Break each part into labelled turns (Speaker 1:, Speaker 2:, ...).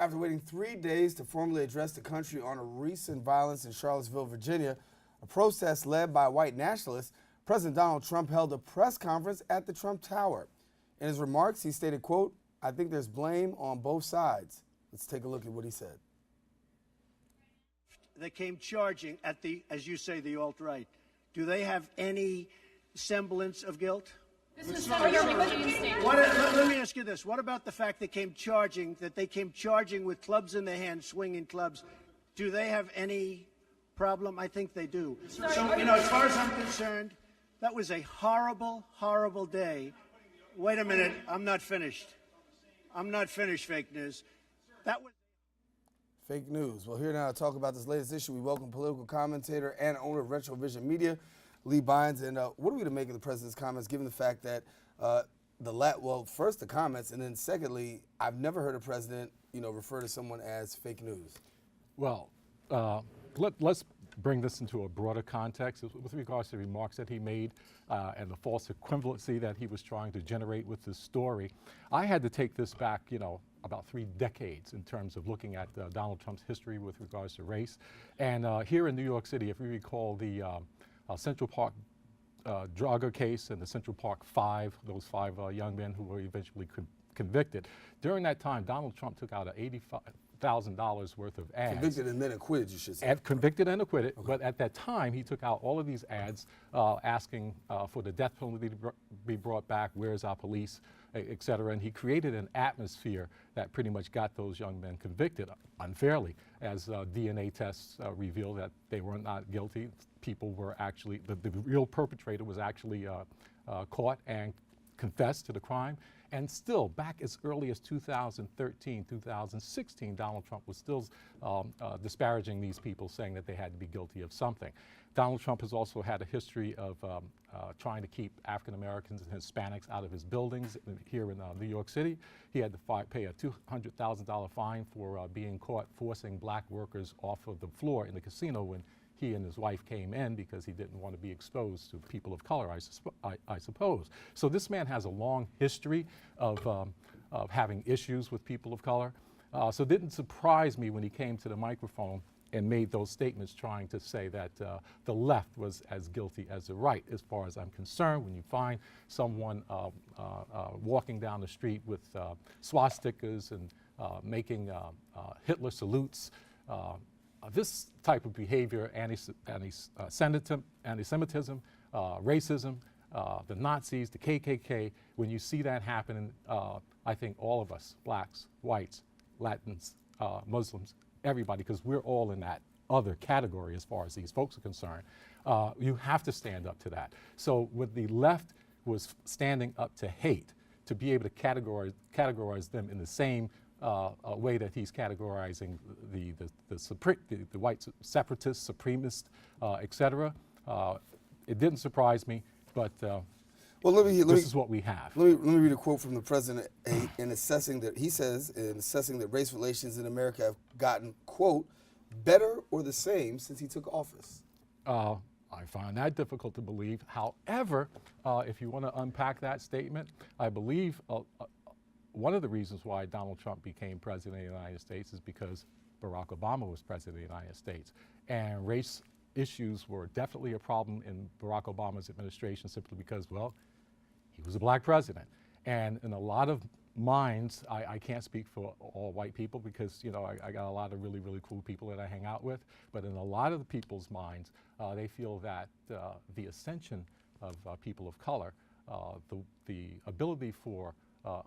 Speaker 1: After waiting 3 days to formally address the country on a recent violence in Charlottesville, Virginia, a protest led by white nationalists, President Donald Trump held a press conference at the Trump Tower. In his remarks, he stated, quote, "I think there's blame on both sides." Let's take a look at what he said.
Speaker 2: They came charging at the, as you say, the alt-right. Do they have any semblance of guilt?
Speaker 3: Let
Speaker 2: me ask you this. What about the fact they came charging with clubs in their hands, swinging clubs? Do they have any problem? I think they do. So, as far as I'm concerned, that was a horrible, horrible day. Wait a minute. I'm not finished. Fake news. That was
Speaker 1: Fake news. Well, here now to talk about this latest issue, we welcome political commentator and owner of Retrovision Media, Lee Bynes. And what are we to make of the president's comments, given the fact that first the comments, and then secondly, I've never heard a president, refer to someone as fake news.
Speaker 4: Well, let's bring this into a broader context with regards to the remarks that he made and the false equivalency that he was trying to generate with this story. I had to take this back, about 3 decades in terms of looking at Donald Trump's history with regards to race. And here in New York City, if you recall the Central Park drugger case and the Central Park 5, those 5 young men who were eventually convicted. During that time, Donald Trump took out $85,000 worth of ads.
Speaker 1: Convicted and then acquitted, you should say.
Speaker 4: Convicted and acquitted,
Speaker 1: okay.
Speaker 4: But at that time, he took out all of these ads asking for the death penalty to be brought back, where's our police, et cetera, and he created an atmosphere that pretty much got those young men convicted unfairly, as DNA tests revealed that they were not guilty. People were actually, the real perpetrator was actually caught and confessed to the crime. And still, back as early as 2013, 2016, Donald Trump was still disparaging these people, saying that they had to be guilty of something. Donald Trump has also had a history of trying to keep African Americans and Hispanics out of his buildings here in New York City. He had to pay a $200,000 fine for being caught forcing black workers off of the floor in the casino when he and his wife came in because he didn't want to be exposed to people of color, I suppose. So this man has a long history of having issues with people of color. So it didn't surprise me when he came to the microphone and made those statements trying to say that the left was as guilty as the right. As far as I'm concerned, when you find someone walking down the street with swastikas and making Hitler salutes, this type of behavior, anti-Semitism, racism, the Nazis, the KKK, when you see that happen, I think all of us, blacks, whites, Latins, Muslims, everybody, because we're all in that other category as far as these folks are concerned, you have to stand up to that. So when the left was standing up to hate, to be able to categorize them in the same way that he's categorizing the white separatists, supremists, etc. It didn't surprise me, but this is what we have.
Speaker 1: Let me read a quote from the president in assessing that he says, in assessing that race relations in America have gotten, quote, better or the same since he took office.
Speaker 4: I find that difficult to believe. However, if you want to unpack that statement, I believe one of the reasons why Donald Trump became president of the United States is because Barack Obama was president of the United States. And race issues were definitely a problem in Barack Obama's administration simply because, well, he was a black president. And in a lot of minds, I can't speak for all white people because, I got a lot of really, really cool people that I hang out with. But in a lot of the people's minds, they feel that the ascension of people of color, the ability for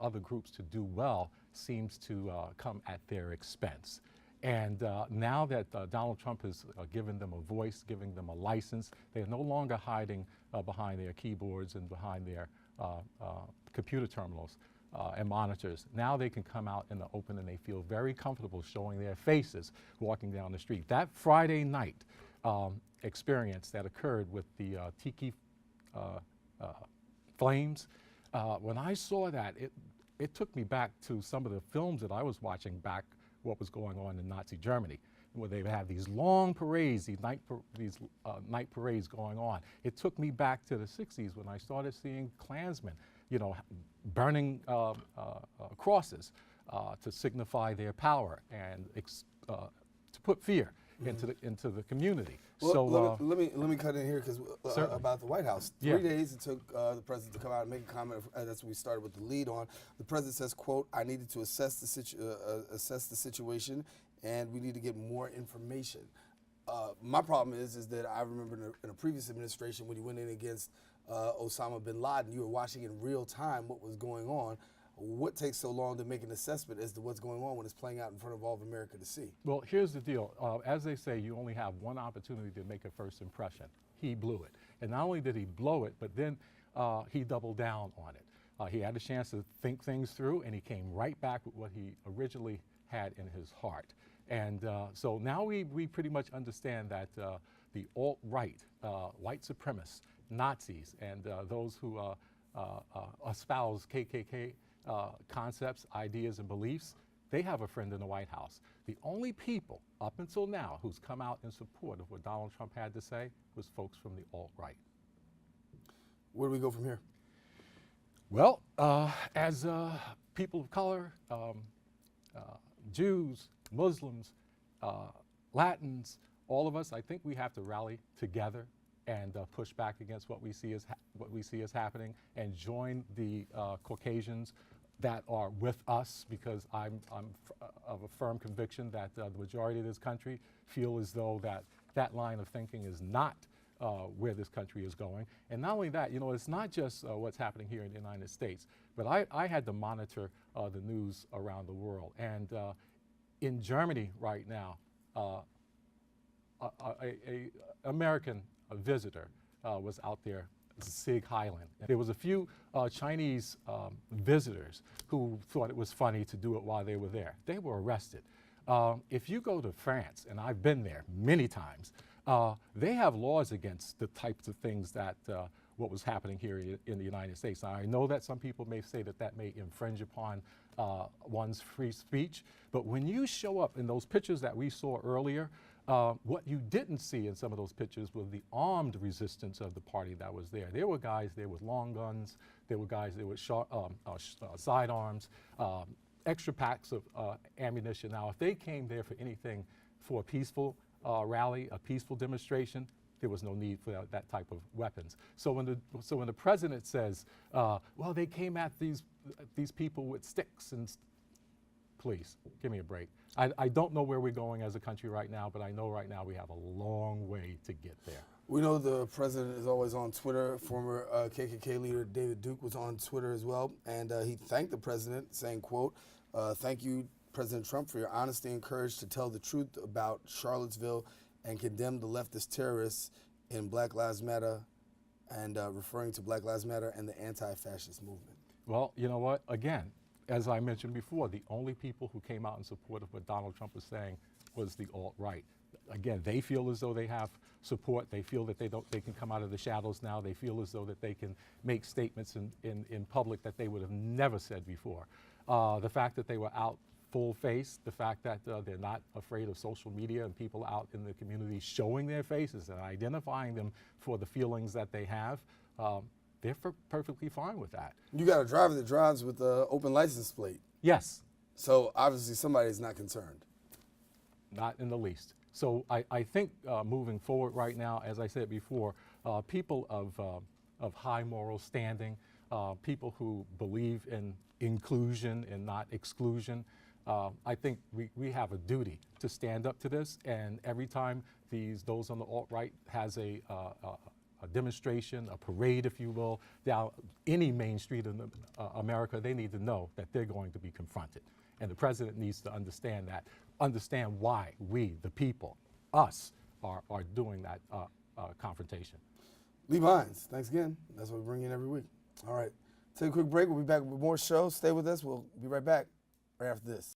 Speaker 4: other groups to do well seems to come at their expense. And now that Donald Trump has given them a voice, giving them a license, they're no longer hiding behind their keyboards and behind their computer terminals and monitors. Now they can come out in the open and they feel very comfortable showing their faces walking down the street. That Friday night experience that occurred with the Tiki flames, when I saw that, it took me back to some of the films that I was watching back what was going on in Nazi Germany, where they would have these long parades, these night parades going on. It took me back to the 60s when I started seeing Klansmen, burning crosses to signify their power and to put fear into the community.
Speaker 1: Well,
Speaker 4: So
Speaker 1: let me cut in here because about the White House. 3 days it took the president to come out and make a comment. That's what we started with the lead on. The president says, "quote I needed to assess the situation, and we need to get more information." My problem is that I remember in a previous administration when he went in against Osama bin Laden, you were watching in real time what was going on. What takes so long to make an assessment as to what's going on when it's playing out in front of all of America to see?
Speaker 4: Well, here's the deal. As they say, you only have one opportunity to make a first impression. He blew it. And not only did he blow it, but then he doubled down on it. He had a chance to think things through, and he came right back with what he originally had in his heart. And so now we pretty much understand that the alt-right, white supremacists, Nazis, and those who espouse KKK concepts, ideas, and beliefs, they have a friend in the White House. The only people up until now who's come out in support of what Donald Trump had to say was folks from the alt-right.
Speaker 1: Where do we go from here?
Speaker 4: Well, as people of color, Jews, Muslims, Latins, all of us, I think we have to rally together and push back against what we see as happening, and join the Caucasians that are with us, because I'm of a firm conviction that the majority of this country feel as though that line of thinking is not where this country is going. And not only that, you know, it's not just what's happening here in the United States, but I had to monitor the news around the world. And in Germany right now, a American visitor was out there, Sig Highland. There was a few Chinese visitors who thought it was funny to do it while they were there. They were arrested. If you go to France, and I've been there many times, they have laws against the types of things that what was happening here in the United States. Now, I know that some people may say that that may infringe upon one's free speech, but when you show up in those pictures that we saw earlier, what you didn't see in some of those pictures was the armed resistance of the party that was there. There were guys there with long guns. There were guys there with sidearms, extra packs of ammunition. Now, if they came there for anything, for a peaceful rally, a peaceful demonstration, there was no need for that type of weapons. So when the president says, well, they came at these people with sticks and please, give me a break. I don't know where we're going as a country right now, but I know right now we have a long way to get there.
Speaker 1: We know the president is always on Twitter. Former KKK leader David Duke was on Twitter as well, and he thanked the president, saying, quote, thank you, President Trump, for your honesty and courage to tell the truth about Charlottesville and condemn the leftist terrorists in Black Lives Matter, and referring to Black Lives Matter and the anti-fascist movement.
Speaker 4: Well, you know what? Again, as I mentioned before, the only people who came out in support of what Donald Trump was saying was the alt-right. Again, they feel as though they have support. They feel that they can come out of the shadows now. They feel as though that they can make statements in public that they would have never said before. The fact that they were out full face, the fact that they're not afraid of social media and people out in the community showing their faces and identifying them for the feelings that they have, they're perfectly fine with that.
Speaker 1: You got a driver that drives with an open license plate.
Speaker 4: Yes.
Speaker 1: So obviously somebody's not concerned.
Speaker 4: Not in the least. So I think moving forward right now, as I said before, people of high moral standing, people who believe in inclusion and not exclusion, I think we have a duty to stand up to this. And every time those on the alt-right has a demonstration, a parade, if you will, down any main street in America, they need to know that they're going to be confronted. And the president needs to understand that, understand why we, the people, us, are doing that confrontation.
Speaker 1: Lee Bynes, thanks again. That's what we bring in every week. All right, take a quick break. We'll be back with more shows. Stay with us. We'll be right back right after this.